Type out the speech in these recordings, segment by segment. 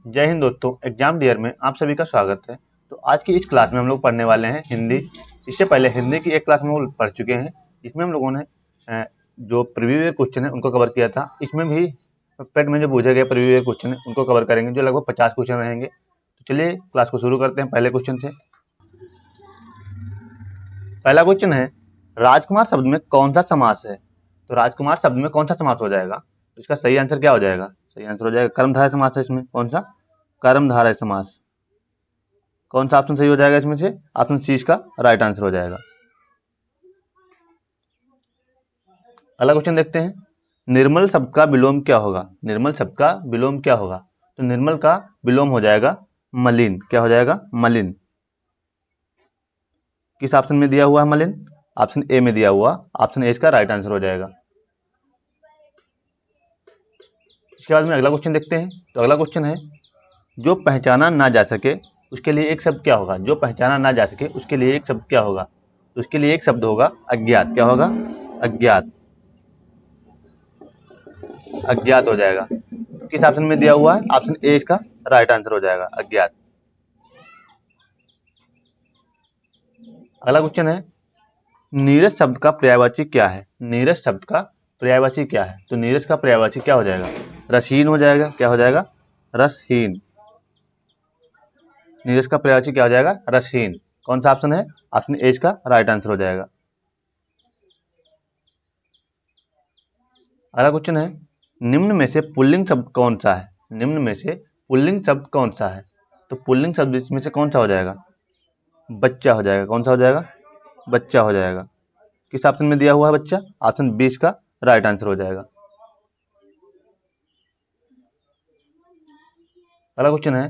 जय हिंद दोस्तों, exam dear में आप सभी का स्वागत है। तो आज की इस क्लास में हम लोग पढ़ने वाले हैं हिंदी। इससे पहले हिंदी की एक क्लास में हम पढ़ चुके हैं। इसमें हम लोगों ने जो प्रीवियस ईयर क्वेश्चन है उनको कवर किया था। इसमें भी पेट में जो पूछे गए प्रीवियस ईयर क्वेश्चन है उनको कवर करेंगे, जो लगभग 50 क्वेश्चन रहेंगे। तो चलिए क्लास को शुरू करते हैं पहले क्वेश्चन से। पहला क्वेश्चन है, राजकुमार शब्द में कौन सा समास है? तो राजकुमार शब्द में कौन सा समास हो जाएगा? तो इसका सही आंसर क्या हो जाएगा? सही आंसर हो जाएगा कर्मधारय समास है। इसमें कौन सा? कर्मधारय समास। कौन सा ऑप्शन सही हो जाएगा इसमें से? ऑप्शन सी इसका राइट आंसर हो जाएगा। अगला क्वेश्चन देखते हैं, निर्मल शब्द का विलोम क्या होगा? निर्मल शब्द का विलोम क्या होगा? तो निर्मल का विलोम हो जाएगा मलिन। क्या हो जाएगा? मलिन। किस ऑप्शन में दिया हुआ है मलिन? ऑप्शन ए में दिया हुआ। ऑप्शन ए इसका राइट आंसर हो जाएगा। इसके बाद में अगला क्वेश्चन देखते हैं। तो अगला क्वेश्चन है, जो पहचाना ना जा सके उसके लिए एक शब्द क्या होगा? जो पहचाना ना जा सके उसके लिए एक शब्द क्या होगा? तो उसके लिए एक शब्द होगा अज्ञात। क्या होगा? अज्ञात। अज्ञात हो जाएगा। किस ऑप्शन में दिया हुआ है? ऑप्शन ए इसका राइट आंसर हो जाएगा, अज्ञात। अगला क्वेश्चन है, नीरस शब्द का पर्यायवाची क्या है? नीरस शब्द का पर्यायवाची क्या है? तो नीरस का पर्यायवाची क्या हो जाएगा? रसहीन हो जाएगा। क्या हो जाएगा? रसहीन। नीरस का पर्यायवाची क्या हो जाएगा? रसहीन। कौन सा ऑप्शन है? ऑप्शन ए इसका राइट आंसर हो जाएगा। अगला क्वेश्चन है, निम्न में से पुल्लिंग शब्द कौन सा है? निम्न में से पुल्लिंग शब्द कौन सा है? तो पुल्लिंग शब्द इसमें से कौन सा हो जाएगा? बच्चा हो जाएगा। कौन सा हो जाएगा? बच्चा हो जाएगा। किस ऑप्शन में दिया हुआ है बच्चा? ऑप्शन बी इसका राइट आंसर हो जाएगा। अगला क्वेश्चन है,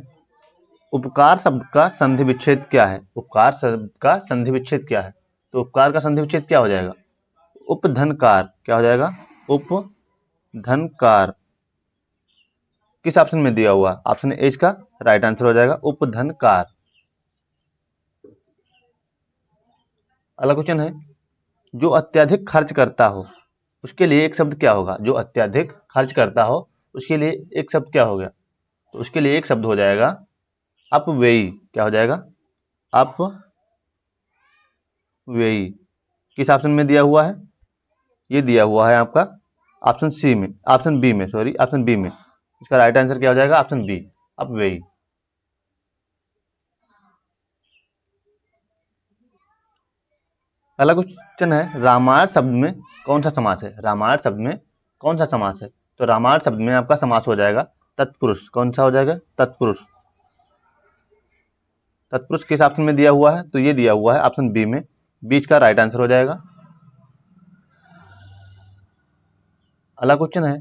उपकार शब्द का संधि विच्छेद क्या है? उपकार शब्द का संधि विच्छेद क्या है? तो उपकार का संधि विच्छेद क्या हो जाएगा? उपधनकार। क्या हो जाएगा? उपधनकार। किस ऑप्शन में दिया हुआ? ऑप्शन ए इसका राइट आंसर हो जाएगा, उपधनकार। अगला क्वेश्चन है, जो अत्यधिक खर्च करता हो उसके लिए एक शब्द क्या होगा? जो अत्यधिक खर्च करता हो उसके लिए एक शब्द क्या हो गया? तो उसके लिए एक शब्द हो जाएगा अपव्ययी। क्या हो जाएगा? अपव्ययी। किस ऑप्शन में दिया हुआ है? ये दिया हुआ है आपका ऑप्शन सी में, ऑप्शन बी में, सॉरी ऑप्शन बी में। इसका राइट आंसर क्या हो जाएगा? ऑप्शन बी, अपव्ययी। अगला क्वेश्चन है, रामायण शब्द में कौन सा समास है? रामायण शब्द में कौन सा समास है? तो रामायण शब्द में आपका समास हो जाएगा तत्पुरुष। कौन सा हो जाएगा? तत्पुरुष। तत्पुरुष किस ऑप्शन में दिया हुआ है? तो ये दिया हुआ है ऑप्शन बी में, बीच का राइट आंसर हो जाएगा। अगला क्वेश्चन है,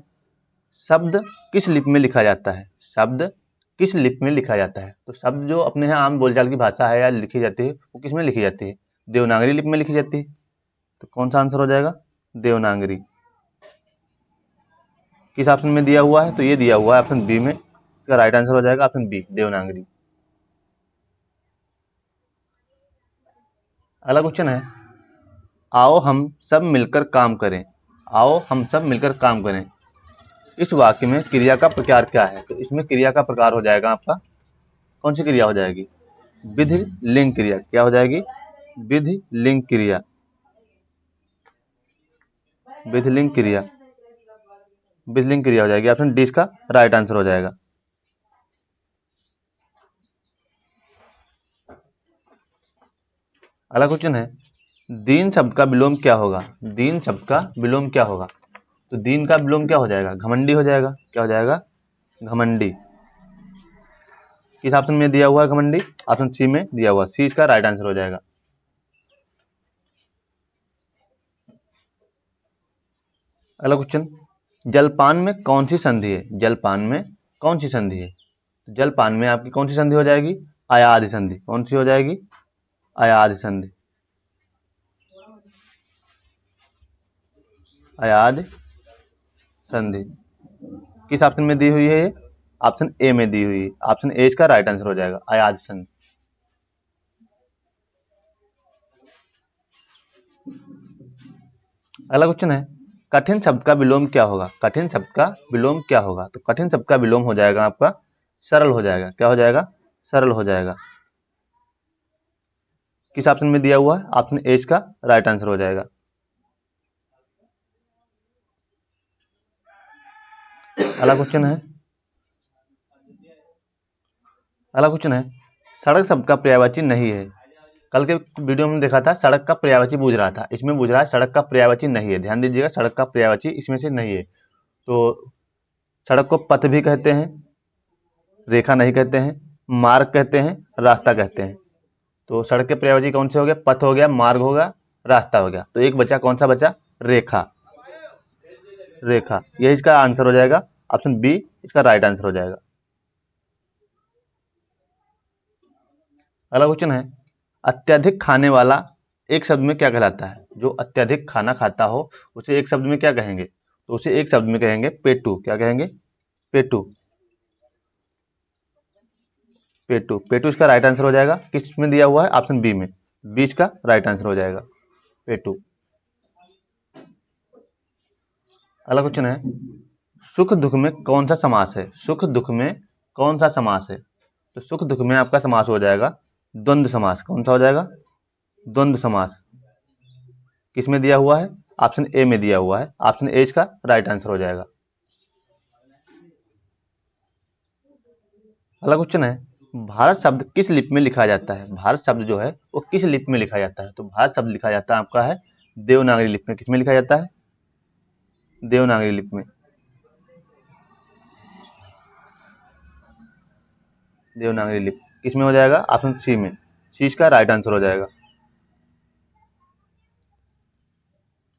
शब्द किस लिपि में लिखा जाता है? शब्द किस लिपि में लिखा जाता है? तो शब्द जो अपने यहाँ आम बोलचाल की भाषा है या लिखी जाती है वो किस में लिखी जाती है? देवनागरी लिपि में लिखी जाती है। तो कौन सा आंसर हो जाएगा? देवनागरी। किस ऑप्शन में दिया हुआ है? तो ये दिया हुआ है ऑप्शन बी में, इसका राइट आंसर हो जाएगा ऑप्शन बी, देवनागरी। अगला क्वेश्चन है, आओ हम सब मिलकर काम करें। आओ हम सब मिलकर काम करें, इस वाक्य में क्रिया का प्रकार क्या है? तो इसमें क्रिया का प्रकार हो जाएगा आपका, कौन सी क्रिया हो जाएगी? विधि लिंग क्रिया। क्या हो जाएगी? विधि लिंग क्रिया। विधि लिंग क्रिया। विधि लिंग क्रिया हो जाएगी। ऑप्शन डी इसका राइट आंसर हो जाएगा। अगला क्वेश्चन है, दीन शब्द का विलोम क्या होगा? दीन शब्द का विलोम क्या होगा? तो दीन का विलोम क्या हो जाएगा? घमंडी हो जाएगा। क्या हो जाएगा? घमंडी। किस ऑप्शन में दिया हुआ है घमंडी? ऑप्शन सी में दिया हुआ, सी इसका राइट आंसर हो जाएगा। अगला क्वेश्चन, जलपान में कौन सी संधि है? जलपान में कौन सी संधि है? जलपान में आपकी कौन सी संधि हो जाएगी? अयादि संधि। कौन सी हो जाएगी? अयादि संधि। अयादि संधि। किस ऑप्शन में दी हुई है ये? ऑप्शन ए में दी हुई है। ऑप्शन ए इसका राइट आंसर हो जाएगा, अयादि संधि। अगला क्वेश्चन है, कठिन शब्द का विलोम क्या होगा? कठिन शब्द का विलोम क्या होगा? तो कठिन शब्द का विलोम हो जाएगा आपका सरल हो जाएगा। क्या हो जाएगा? सरल हो जाएगा। किस ऑप्शन में दिया हुआ है? ऑप्शन ए इसका राइट आंसर हो जाएगा। अगला क्वेश्चन है, सड़क शब्द का पर्यायवाची नहीं है। कल के वीडियो में देखा था सड़क का पर्यायवाची पूछ रहा था, इसमें पूछ रहा है सड़क का पर्यायवाची नहीं है। ध्यान दीजिएगा, सड़क का पर्यायवाची इसमें से नहीं है। तो सड़क को पथ भी कहते हैं, रेखा नहीं कहते हैं, मार्ग कहते हैं, रास्ता कहते हैं। तो सड़क के पर्यायवाची कौन से हो गया? पथ हो गया, मार्ग होगा, रास्ता हो गया। तो एक बचा, कौन सा बचा? रेखा। रेखा, यही इसका आंसर हो जाएगा। ऑप्शन बी इसका राइट आंसर हो जाएगा। अगला क्वेश्चन है, अत्यधिक खाने वाला एक शब्द में क्या कहलाता है? जो अत्यधिक खाना खाता हो उसे एक शब्द में क्या कहेंगे? तो उसे एक शब्द में कहेंगे पेटू। क्या कहेंगे? पेटू। पेटू, पेटू इसका राइट आंसर हो जाएगा। किस में दिया हुआ है? ऑप्शन बी में। बी इसका राइट आंसर हो जाएगा, पेटू। अगला क्वेश्चन है, सुख दुख में कौन सा समास है? सुख दुख में कौन सा समास है? तो सुख दुख में आपका समास हो जाएगा द्वंद्व समास। कौन सा हो जाएगा? द्वंद्व समास। किस में दिया हुआ है? ऑप्शन ए में दिया हुआ है। ऑप्शन ए इसका राइट आंसर हो जाएगा। अगला क्वेश्चन है, भारत शब्द किस लिपि में लिखा जाता है? भारत शब्द जो है वो किस लिपि में लिखा जाता है? तो भारत शब्द लिखा जाता है आपका है देवनागरी लिपि में। किसमें लिखा जाता है? देवनागरी लिपि में। देवनागरी लिपि किसमें हो जाएगा? ऑप्शन सी में। सी इसका राइट आंसर हो जाएगा।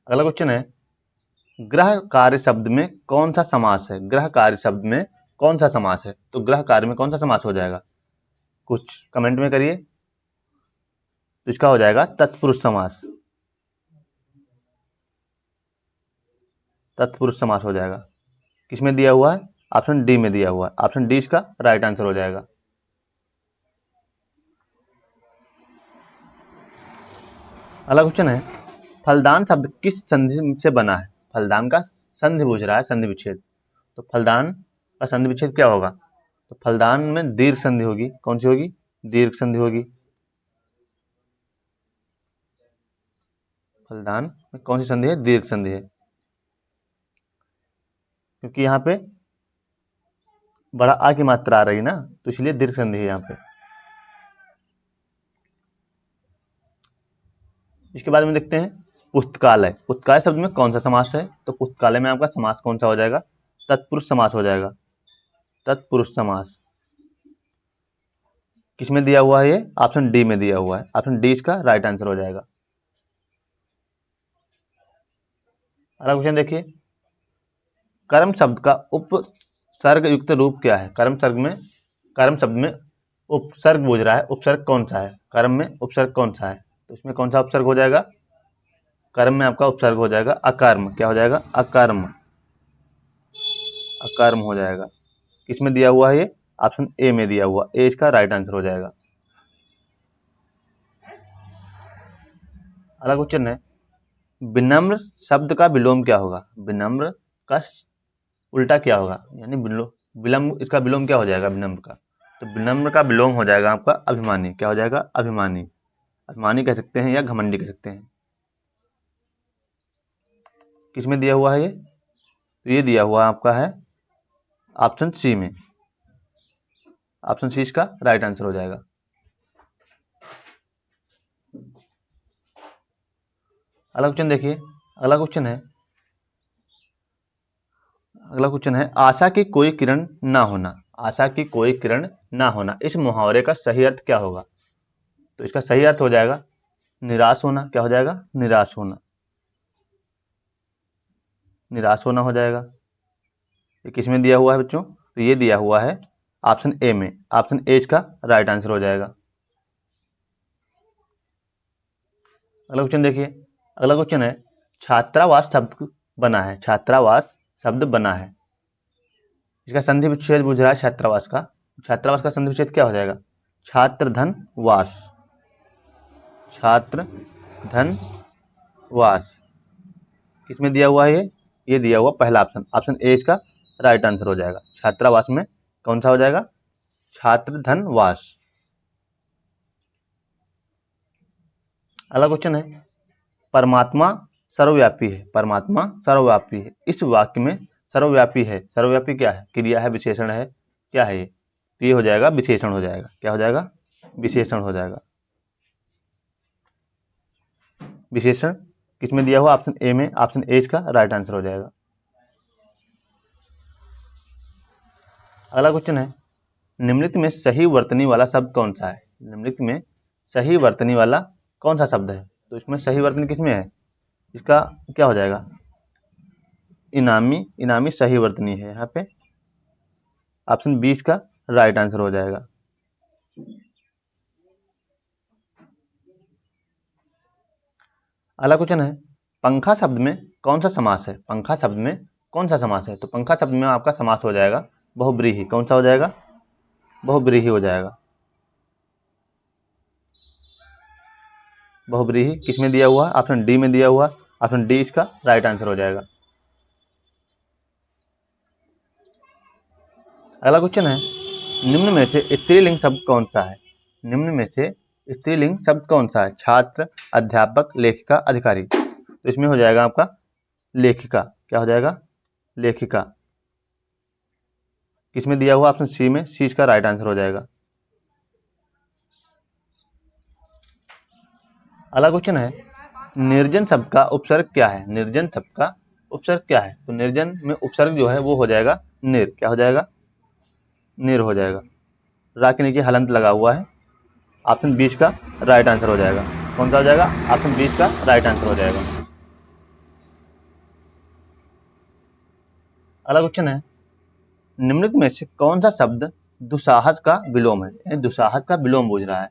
अगला क्वेश्चन है, ग्रह कार्य शब्द में कौन सा समास है? ग्रह कार्य शब्द में कौन सा समास है? तो ग्रह कार्य में कौन सा समास हो जाएगा? कुछ कमेंट में करिए। तो इसका हो जाएगा तत्पुरुष समास। तत्पुरुष समास हो जाएगा। किसमें दिया हुआ है? ऑप्शन डी में दिया हुआ है। ऑप्शन डी इसका राइट आंसर हो जाएगा। अगला क्वेश्चन है, फलदान शब्द किस संधि से बना है? फलदान का संधि पूछ रहा है, संधि विच्छेद। तो फलदान का संधि विच्छेद क्या होगा? तो फलदान में दीर्घ संधि होगी। कौन सी होगी? दीर्घ संधि होगी। फलदान में कौन सी संधि है? दीर्घ संधि है, क्योंकि यहाँ पे बड़ा आ की मात्रा आ रही ना, तो इसलिए दीर्घ संधि है यहाँ पे। इसके बाद में देखते हैं पुस्तकालय। पुस्तकालय शब्द में कौन सा समास है? तो पुस्तकालय में आपका समास कौन सा हो जाएगा? तत्पुरुष समास हो जाएगा। तत्पुरुष समास किसमें दिया हुआ है? ये ऑप्शन डी में दिया हुआ है। ऑप्शन डी इसका राइट आंसर हो जाएगा। अगला क्वेश्चन देखिए, कर्म शब्द का उपसर्ग युक्त रूप क्या है? कर्म शब्द में उपसर्ग बोझ रहा है, उपसर्ग कौन सा है? कर्म में उपसर्ग कौन सा है? तो इसमें कौन सा उपसर्ग हो जाएगा? कर्म में आपका उपसर्ग हो जाएगा अकर्म। क्या हो जाएगा? अकर्म। अकर्म हो जाएगा। किसमें दिया हुआ है? ये ऑप्शन ए में दिया हुआ। ए इसका राइट आंसर हो जाएगा। अगला क्वेश्चन है, विनम्र शब्द का विलोम क्या होगा? विनम्र का उल्टा क्या होगा? यानी विलम्ब, इसका विलोम क्या हो जाएगा विनम्र का? तो विनम्र का विलोम हो जाएगा आपका अभिमानी। क्या हो जाएगा? अभिमानी। अभिमानी कह सकते हैं या घमंडी कह सकते हैं। किसमें दिया हुआ है ये? तो ये दिया हुआ आपका है ऑप्शन सी में। ऑप्शन सी इसका राइट आंसर हो जाएगा। अगला क्वेश्चन देखिए। अगला क्वेश्चन है, आशा की कोई किरण ना होना। आशा की कोई किरण ना होना, इस मुहावरे का सही अर्थ क्या होगा? तो इसका सही अर्थ हो जाएगा निराश होना। क्या हो जाएगा? निराश होना। निराश होना हो जाएगा। ये किसमें दिया हुआ है बच्चों? तो ये दिया हुआ है ऑप्शन ए में। ऑप्शन ए इसका राइट आंसर हो जाएगा। अगला क्वेश्चन देखिए। अगला क्वेश्चन है, छात्रावास शब्द बना है। छात्रावास शब्द बना है, इसका संधि विच्छेद पूछ रहा है छात्रावास का। छात्रावास का संधि विच्छेद क्या हो जाएगा? छात्र धन वास। छात्र धन वास किसमें दिया हुआ है? ये दिया हुआ पहला ऑप्शन। ऑप्शन ए इसका राइट आंसर हो जाएगा। छात्रावास में कौन सा हो जाएगा? छात्र धन वास। अगला क्वेश्चन है, परमात्मा सर्वव्यापी है। परमात्मा सर्वव्यापी है, इस वाक्य में सर्वव्यापी है, सर्वव्यापी क्या है? क्रिया है, विशेषण है, क्या है ये? तो ये हो जाएगा विशेषण हो जाएगा। क्या हो जाएगा? विशेषण हो जाएगा। विशेषण किसमें दिया हुआ? ऑप्शन ए में। ऑप्शन ए इसका राइट आंसर हो जाएगा। अगला क्वेश्चन है, निम्नलिखित में सही वर्तनी वाला शब्द कौन सा है? निम्नलिखित में सही वर्तनी वाला कौन सा शब्द है? तो इसमें सही वर्तनी किसमें है? इसका क्या हो जाएगा? इनामी। इनामी सही वर्तनी है यहाँ पे। ऑप्शन बी इसका राइट आंसर हो जाएगा। अगला क्वेश्चन है, पंखा शब्द में कौन सा समास है? पंखा शब्द में कौन सा समास है? तो पंखा शब्द में आपका समास हो जाएगा बहुब्रीहि। कौन सा हो जाएगा? बहुब्रीहि हो जाएगा। बहुब्रीहि किसमें दिया हुआ? ऑप्शन डी में दिया हुआ। ऑप्शन डी इसका राइट आंसर हो जाएगा। अगला क्वेश्चन है, निम्न में से स्त्रीलिंग शब्द कौन सा है? निम्न में से स्त्रीलिंग शब्द कौन सा है? छात्र, अध्यापक, लेखिका, अधिकारी। तो इसमें हो जाएगा आपका लेखिका। क्या हो जाएगा? लेखिका। किसमें दिया हुआ? ऑप्शन सी में। सी इसका राइट आंसर हो जाएगा। अगला क्वेश्चन है, निर्जन शब्द का उपसर्ग क्या है? निर्जन शब्द का उपसर्ग क्या है? तो निर्जन में उपसर्ग जो है वो हो जाएगा निर। क्या हो जाएगा? निर हो जाएगा। रा के नीचे हलंत लगा हुआ है। ऑप्शन 20 का राइट आंसर हो जाएगा। कौन सा हो जाएगा? ऑप्शन 20 का राइट आंसर हो जाएगा। अगला क्वेश्चन है, निम्नलिखित में से कौन सा शब्द दुसाहस का विलोम है? यानी दुसाहस का विलोम पूछ रहा है।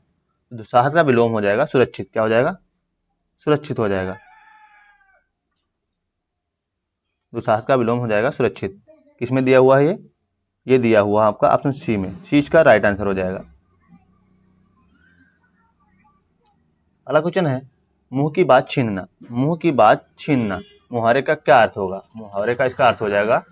दुसाहस का विलोम हो जाएगा सुरक्षित। क्या हो जाएगा? सुरक्षित हो जाएगा। दुसाहस का विलोम हो जाएगा सुरक्षित। किसमें दिया हुआ है ये दिया हुआ आपका ऑप्शन सी में। सी इसका राइट आंसर हो जाएगा। अगला क्वेश्चन है, मुंह की बात छीनना। मुंह की बात छीनना मुहावरे का क्या अर्थ होगा? मुहावरे का इसका अर्थ हो जाएगा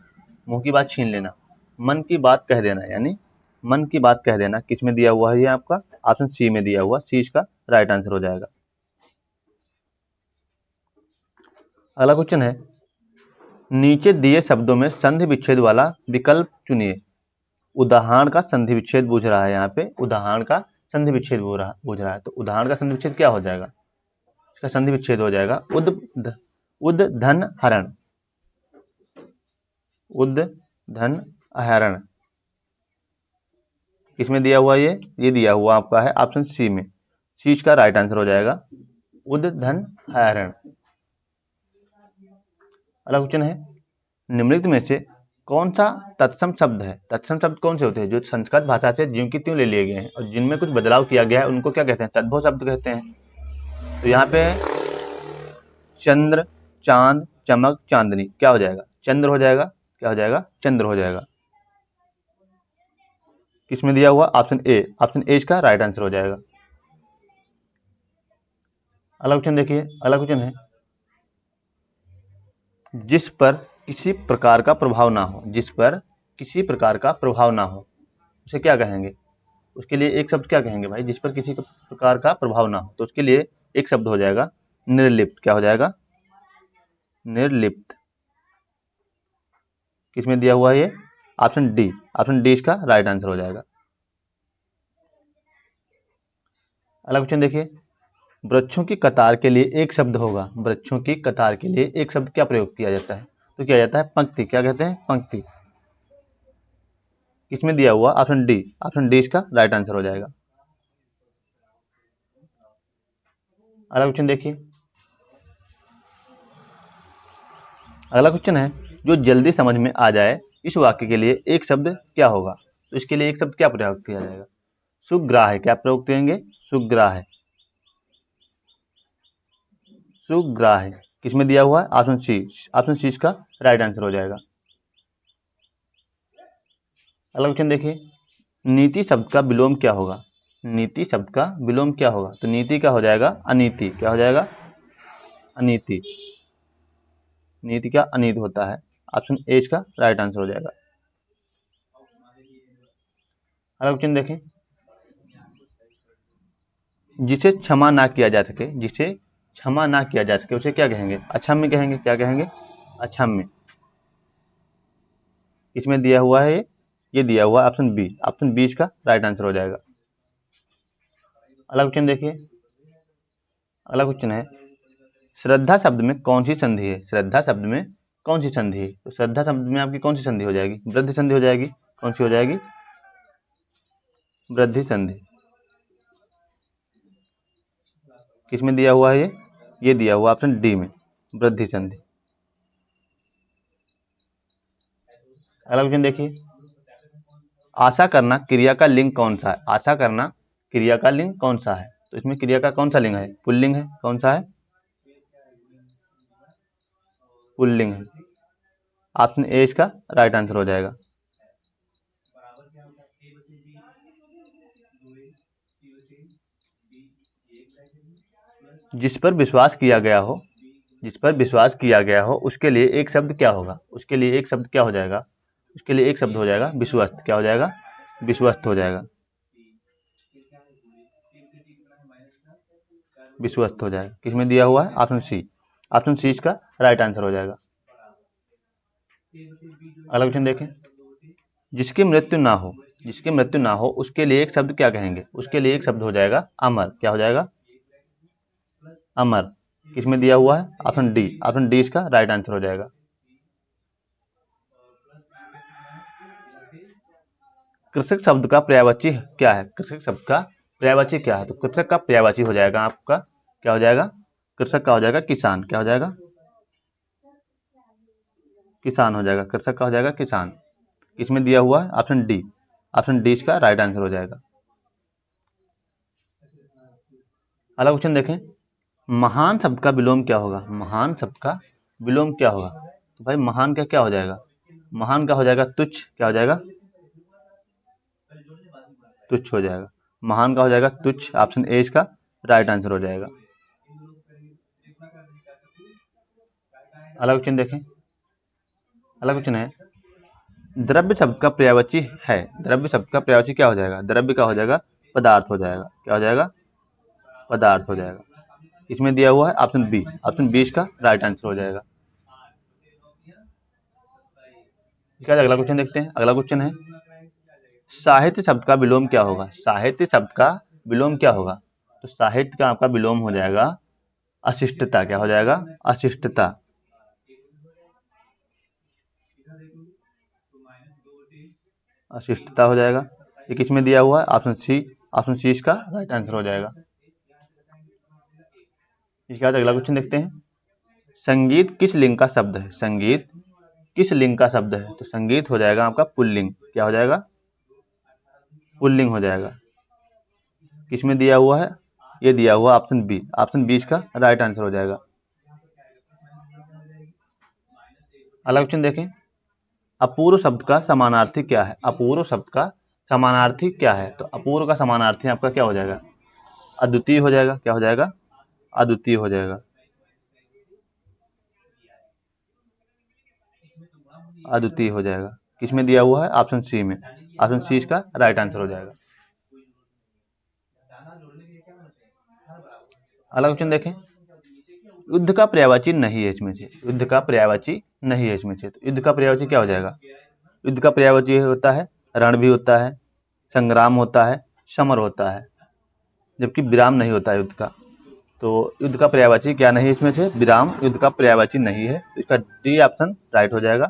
मुंह की बात छीन लेना, मन की बात कह देना। यानी मन की बात कह देना। किसमें दिया हुआ है ये आपका? ऑप्शन सी में दिया हुआ। सी इसका राइट आंसर हो जाएगा। अगला क्वेश्चन है, नीचे दिए शब्दों में संधि विच्छेद वाला विकल्प चुनिए। उदाहरण का संधि विच्छेद पूछ रहा है यहाँ पे। उदाहरण का संधि विच्छेद पूछ रहा है। तो उदाहरण का संधि विच्छेद क्या हो जाएगा? इसका संधि विच्छेद हो जाएगा उद्धन हरण। उद्धन हरण किसमें दिया हुआ ये दिया हुआ आपका है ऑप्शन सी में। सी इसका राइट आंसर हो जाएगा। उद्धन हरण। अगला क्वेश्चन है, निम्नलिखित में से कौन सा तत्सम शब्द है? तत्सम शब्द कौन से होते हैं? जो संस्कृत भाषा से ज्यों की त्यों ले लिए गए हैं और जिनमें कुछ बदलाव किया गया है उनको क्या कहते हैं? तद्भव शब्द कहते हैं। तो यहाँ पे चंद्र, चांद, चमक, चांदनी क्या हो जाएगा? चंद्र हो जाएगा। क्या हो जाएगा? चंद्र हो जाएगा। किसमें दिया हुआ? Option A. ऑप्शन ए इसका राइट आंसर हो जाएगा। अगला क्वेश्चन देखिए। अगला क्वेश्चन है, जिस पर किसी प्रकार का प्रभाव ना हो। जिस पर किसी प्रकार का प्रभाव ना हो उसे क्या कहेंगे? उसके लिए एक शब्द क्या कहेंगे भाई? जिस पर किसी प्रकार का प्रभाव ना हो तो उसके लिए एक शब्द हो जाएगा निर्लिप्त। क्या हो जाएगा? निर्लिप्त। किसमें दिया हुआ है ये? Option D. ऑप्शन डी इसका राइट आंसर हो जाएगा। अगला क्वेश्चन देखिए, वृक्षों की कतार के लिए एक शब्द होगा। वृक्षों की कतार के लिए एक शब्द क्या प्रयोग किया जाता है? तो किया जाता है पंक्ति। क्या कहते हैं? पंक्ति। किसमें दिया हुआ? Option D. ऑप्शन डी इसका राइट आंसर हो जाएगा। अगला क्वेश्चन देखिए। अगला क्वेश्चन है, जो जल्दी समझ में आ जाए इस वाक्य के लिए एक शब्द क्या होगा? तो इसके लिए एक शब्द क्या प्रयोग किया जाएगा? सुग्राह्य। क्या प्रयोग करेंगे? सुग्राह्य। सुग्राह्य किसमें दिया हुआ है? Option C. ऑप्शन सी इसका राइट आंसर हो जाएगा। अगला क्वेश्चन देखिए, नीति शब्द का विलोम क्या होगा? नीति शब्द का विलोम क्या होगा? तो नीति का हो जाएगा अनीति। क्या हो जाएगा? अनीति। नीति क्या? अनीति होता है। ऑप्शन ए इसका राइट आंसर हो जाएगा। अगला क्वेश्चन देखें, जिसे क्षमा ना किया जा सके, जिसे क्षमा ना किया जा सके उसे क्या कहेंगे? अक्षम्य कहेंगे। क्या कहेंगे? अक्षम्य। इसमें दिया हुआ है ये दिया हुआ ऑप्शन बी। ऑप्शन बी इसका राइट आंसर हो जाएगा। अगला क्वेश्चन देखिए, अगला क्वेश्चन है, श्रद्धा शब्द में कौन सी संधि है? श्रद्धा शब्द में कौन सी संधि है? तो श्रद्धा शब्द में आपकी कौन सी संधि हो जाएगी? वृद्धि संधि हो जाएगी। कौन सी हो जाएगी? वृद्धि संधि। किसमें दिया हुआ है ये दिया हुआ ऑप्शन डी में, वृद्धि संधि। अगला क्वेश्चन देखिए, आशा करना क्रिया का लिंग कौन सा है? आशा करना क्रिया का लिंग कौन सा है? तो इसमें क्रिया का कौन सा लिंग है? पुल्लिंग है। कौन सा है? पुल्लिंग है। ऑप्शन ए इसका राइट आंसर हो जाएगा। जिस पर विश्वास किया गया हो, जिस पर विश्वास किया गया हो उसके लिए एक शब्द क्या होगा? उसके लिए एक शब्द क्या हो जाएगा? उसके लिए एक शब्द हो जाएगा विश्वस्त। क्या हो जाएगा? विश्वस्त हो जाएगा। विश्वस्त हो जाएगा। किसमें दिया हुआ है? Option C. ऑप्शन सी इसका राइट आंसर हो जाएगा। अगला क्वेश्चन देखें, जिसकी मृत्यु ना हो, जिसकी मृत्यु ना हो उसके लिए एक शब्द क्या कहेंगे? उसके लिए एक शब्द हो जाएगा अमर। क्या हो जाएगा? अमर। किसमें दिया हुआ है? Option D. ऑप्शन डी इसका राइट आंसर हो जाएगा। कृषक शब्द का पर्यायवाची क्या है? कृषक शब्द का पर्यायवाची क्या है? तो कृषक का पर्यायवाची हो जाएगा आपका, क्या हो जाएगा? कृषक का हो जाएगा किसान। क्या हो जाएगा? किसान हो जाएगा। कृषक का हो जाएगा किसान। इसमें दिया हुआ है ऑप्शन डी। ऑप्शन डी इसका राइट आंसर हो जाएगा। अगला क्वेश्चन देखें, महान शब्द का विलोम क्या होगा? महान शब्द का विलोम क्या होगा? तो भाई महान का क्या हो जाएगा? महान का हो जाएगा तुच्छ। क्या हो जाएगा? तुच्छ हो जाएगा। महान का हो जाएगा तुच्छ। ऑप्शन ए इसका राइट आंसर हो जाएगा। अगला क्वेश्चन देखें, अगला क्वेश्चन है, द्रव्य शब्द का पर्यायवाची है। द्रव्य शब्द का पर्यायवाची क्या हो जाएगा? द्रव्य का हो जाएगा पदार्थ हो जाएगा। क्या हो जाएगा? पदार्थ हो जाएगा। इसमें दिया हुआ है ऑप्शन बी। ऑप्शन बी इसका राइट आंसर हो जाएगा। इसका अगला क्वेश्चन देखते हैं। अगला क्वेश्चन है, साहित्य शब्द का विलोम क्या होगा? साहित्य शब्द का विलोम क्या होगा? तो साहित्य का आपका विलोम हो जाएगा अशिष्टता। क्या हो जाएगा? अशिष्टता। अशिष्टता हो जाएगा। ये किसमें दिया हुआ है? Option C. ऑप्शन सी इसका राइट आंसर हो जाएगा। इसके बाद अगला क्वेश्चन देखते हैं, संगीत किस लिंग का शब्द है? संगीत किस लिंग का शब्द है? तो संगीत हो जाएगा आपका पुल्लिंग। क्या हो जाएगा? पुल्लिंग हो जाएगा। किसमें दिया हुआ है? ये दिया हुआ ऑप्शन बी। ऑप्शन बी इसका राइट आंसर हो जाएगा। अगला क्वेश्चन देखें, अपूर्व शब्द का समानार्थी क्या है? अपूर्व शब्द का समानार्थी क्या है? तो अपूर्व का समानार्थी आपका क्या हो जाएगा? अद्वितीय हो जाएगा। क्या हो जाएगा? अद्वितीय हो जाएगा। अद्वितीय हो जाएगा। किसमें दिया हुआ है? ऑप्शन सी में। ऑप्शन सी इसका राइट आंसर हो जाएगा। अगला क्वेश्चन देखें, युद्ध का पर्यायवाची नहीं है इसमें से। युद्ध का पर्यायवाची नहीं है इसमें से। तो युद्ध का पर्यायवाची क्या हो जाएगा? युद्ध का पर्यायवाची होता है रण भी होता है, संग्राम होता है, समर होता है, जबकि विराम नहीं होता है युद्ध का। तो युद्ध का पर्यायवाची क्या नहीं है इसमें से? विराम युद्ध का पर्यायवाची नहीं है। तो इसका डी ऑप्शन राइट हो जाएगा,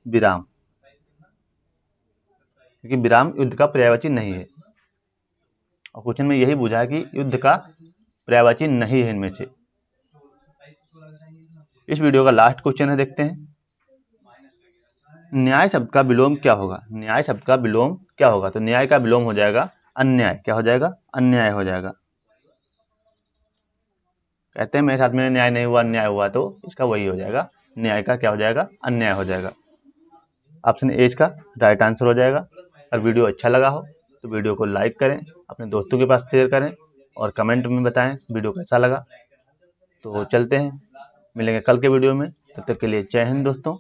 विराम, क्योंकि विराम युद्ध का पर्यायवाची नहीं है। और क्वेश्चन में यही पूछा है कि युद्ध का पर्यायवाची नहीं है इनमें से। इस वीडियो का लास्ट क्वेश्चन है, देखते हैं, न्याय शब्द का विलोम क्या होगा? न्याय शब्द का विलोम क्या होगा? तो न्याय का विलोम हो जाएगा अन्याय। क्या हो जाएगा? अन्याय हो जाएगा। कहते हैं मेरे साथ में न्याय नहीं हुआ अन्याय हुआ, तो इसका वही हो जाएगा, न्याय का क्या हो जाएगा? अन्याय हो जाएगा। ऑप्शन ए इसका राइट आंसर हो जाएगा। अगर वीडियो अच्छा लगा हो तो वीडियो को लाइक करें, अपने दोस्तों के पास शेयर करें और कमेंट में बताएं वीडियो कैसा लगा। तो चलते हैं, मिलेंगे कल के वीडियो में। तब तक के लिए जय हिंद दोस्तों।